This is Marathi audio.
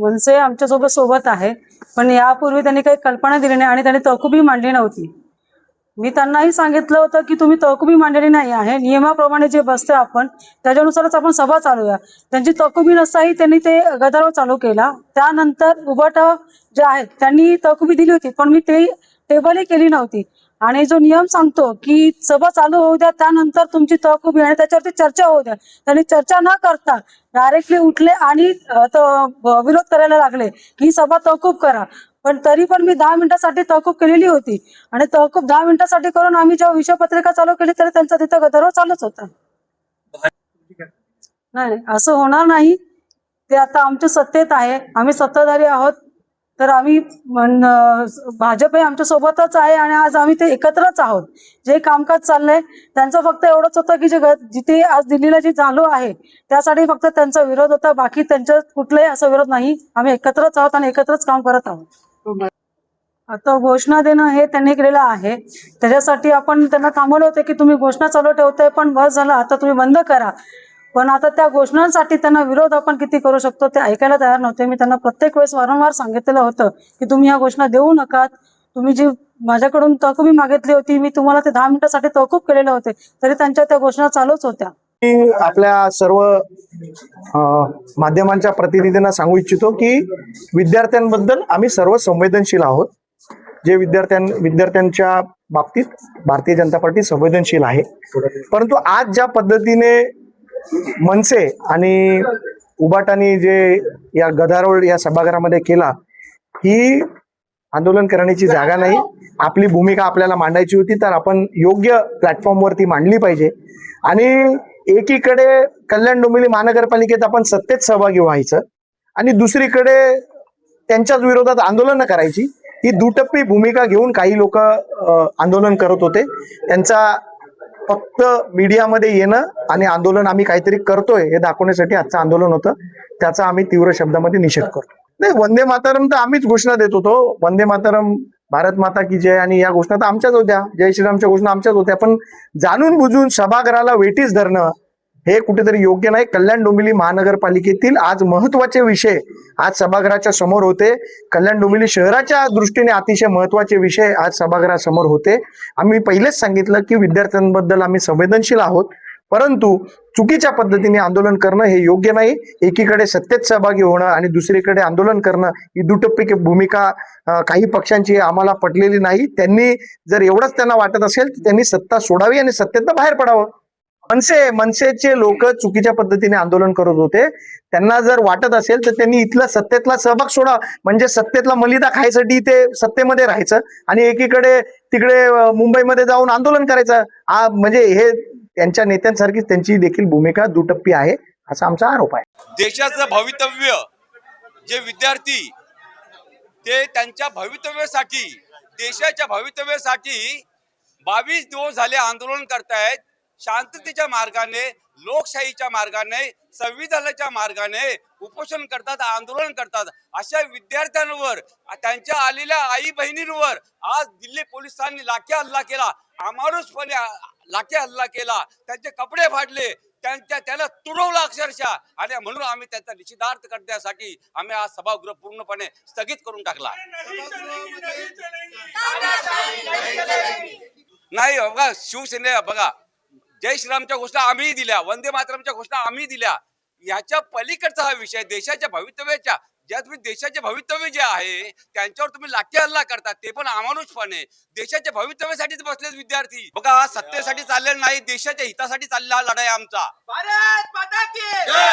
मनसे आमच्यासोबत सोबत आहे, पण यापूर्वी त्यांनी काही कल्पना दिली नाही आणि त्यांनी तहकुबी मांडली नव्हती. मी त्यांनाही सांगितलं होतं की तुम्ही तहकुबी मांडली नाही आहे, नियमाप्रमाणे जे बसते आपण त्याच्यानुसारच आपण सभा चालूया. त्यांची तहकुबी नसताही त्यांनी ते गदारोळ चालू केला. त्यानंतर उबाटा जे आहेत त्यांनी तहकुबी दिली होती, पण मी ते टेबलही केली नव्हती. आणि जो नियम सांगतो की सभा चालू होऊ द्या, त्यानंतर तुमची तहकुबी आणि त्याच्यावरती चर्चा होऊ द्या, त्यांनी चर्चा न करता डायरेक्टली उठले आणि विरोध करायला लागले की ही सभा तहकूब करा. पण तरी पण मी 10 मिनिटासाठी तहकूब केलेली होती आणि तहकूब 10 मिनिटासाठी करून आम्ही जेव्हा विषयपत्रिका चालू केली तरी त्यांचा तिथं गदारोळ चालूच होता. नाही, असं होणार नाही. ते आता आमच्या सत्तेत आहे, आम्ही सत्ताधारी आहोत, तर आम्ही भाजप हे आमच्या सोबतच आहे आणि आज आम्ही ते एकत्रच आहोत. जे कामकाज चाललंय त्यांचं फक्त एवढंच होतं की जिथे आज दिल्लीला जे चालू आहे त्यासाठी फक्त त्यांचा विरोध होता, बाकी त्यांच्या कुठलाही असा विरोध नाही. आम्ही एकत्रच आहोत आणि एकत्रच काम करत आहोत. आता घोषणा देणं हे त्यांनी केलेलं आहे, त्याच्यासाठी आपण त्यांना थांबवलं होतं की तुम्ही घोषणा चालू ठेवताय पण बस झालं, आता तुम्ही बंद करा. पण आता त्या घोषणांसाठी त्यांना विरोध आपण किती करू शकतो ते ऐकायला तयार नव्हते. मी त्यांना प्रत्येक वेळेस वारंवार सांगितलेलं होतं की तुम्ही ह्या घोषणा देऊ नका. तुम्ही जी माझ्याकडून तहकुबी मागितली होती, मी तुम्हाला ते 10 मिनिटासाठी तहकूब केलेले होते, तरी त्यांच्या त्या घोषणा चालूच होत्या. आपल्या सर्व माध्यमांच्या प्रतिनिधींना सांगू इच्छितो की विद्यार्थ्यांबद्दल आम्ही सर्व संवेदनशील आहोत. जे विद्यार्थ्यांच्या बाबतीत भारतीय जनता पार्टी संवेदनशील आहे. परंतु आज ज्या पद्धतीने मनसे आणि उबाटाने जे या गदारोळ या सभागृहामध्ये केला, ही आंदोलन करण्याची जागा नाही. आपली भूमिका आपल्याला मांडायची होती तर आपण योग्य प्लॅटफॉर्मवरती मांडली पाहिजे. आणि एकीकडे कल्याण डोंबिवली महानगरपालिकेत आपण सत्तेत सहभागी व्हायचं आणि दुसरीकडे त्यांच्याच विरोधात आंदोलन करायची, ही दुटप्पी भूमिका घेऊन काही लोक आंदोलन करत होते. त्यांचा फक्त मीडियामध्ये येणं आणि आंदोलन आम्ही काहीतरी करतोय हे दाखवण्यासाठी आजचं आंदोलन होतं. त्याचा आम्ही तीव्र शब्दामध्ये निषेध करतो. नाही, वंदे मातरम तर आम्हीच घोषणा देत होतो. वंदे मातरम, भारत माता की जय, आणि या घोषणा तर आमच्याच होत्या. जय श्रीरामच्या घोषणा आमच्याच होत्या. पण जाणून बुजून सभागृहाला वेठीस धरणं हे कुठेतरी योग्य नाही. कल्याण डोंबिवली महानगरपालिकेतील आज महत्वाचे विषय आज सभागृहाच्या समोर होते. कल्याण डोंबिवली शहराच्या दृष्टीने अतिशय महत्वाचे विषय आज सभागृहासमोर होते. आम्ही पहिलेच सांगितलं की विद्यार्थ्यांबद्दल आम्ही संवेदनशील आहोत, परंतु चुकीच्या पद्धतीने आंदोलन करणं हे योग्य नाही. एकीकडे सत्तेत सहभागी होणं आणि दुसरीकडे आंदोलन करणं ही दुटप्पी भूमिका काही पक्षांची आम्हाला पटलेली नाही. त्यांनी जर एवढंच त्यांना वाटत असेल तर त्यांनी सत्ता सोडावी आणि सत्तेतनं बाहेर पडावं. मनसेचे लोक चुकीच्या पद्धतीने आंदोलन करत होते. त्यांना जर वाटत असेल तर त्यांनी इथला सत्तेतला सहभाग सोडा, म्हणजे सत्तेतला मलिदा खायसाठी ते सत्तेमध्ये राहायचं आणि एकीकडे तिकडे मुंबईमध्ये जाऊन आंदोलन करायचं. म्हणजे हे त्यांच्या नेत्यांसारखीच त्यांची देखील भूमिका दुटप्पी आहे असा आमचा आरोप आहे. देशाचं भवितव्य जे विद्यार्थी ते त्यांच्या भवितव्यासाठी, देशाच्या भवितव्यासाठी 22 दिवस झाले आंदोलन करतायत. शांततेच्या मार्गाने, लोकशाहीच्या मार्गाने, संविधानाच्या मार्गाने उपोषण करतात, आंदोलन करतात. अशा विद्यार्थ्यांवर, त्यांच्या आलेल्या आई बहिणींवर आज दिल्ली पोलिसांनी लाठी हल्ला केला, अमानुषपणे लाठी हल्ला केला, त्यांचे कपडे फाडले, त्याला तुडवलं अक्षरशः. आणि म्हणून आम्ही त्याचा निषेधार्थ करण्यासाठी आम्ही आज सभागृह पूर्णपणे स्थगित करून टाकला. नाही बघा, शिवसेने बघा, जय श्रीरामच्या घोषणा आम्ही दिल्या, वंदे मातरमच्या घोषणा आम्ही दिल्या. याच्या पलीकडचा हा विषय देशाच्या भवितव्याच्या, ज्या तुम्ही देशाचे भवितव्य जे आहे त्यांच्यावर तुम्ही लाठी हल्ला करता, ते पण अमानुषपणे. देशाच्या भवितव्यासाठीच बसलेत विद्यार्थी. बघा, हा सत्तेसाठी चाललेला नाही, देशाच्या हितासाठी चाललेला हा लढाई आमचा. भारत माता की जय.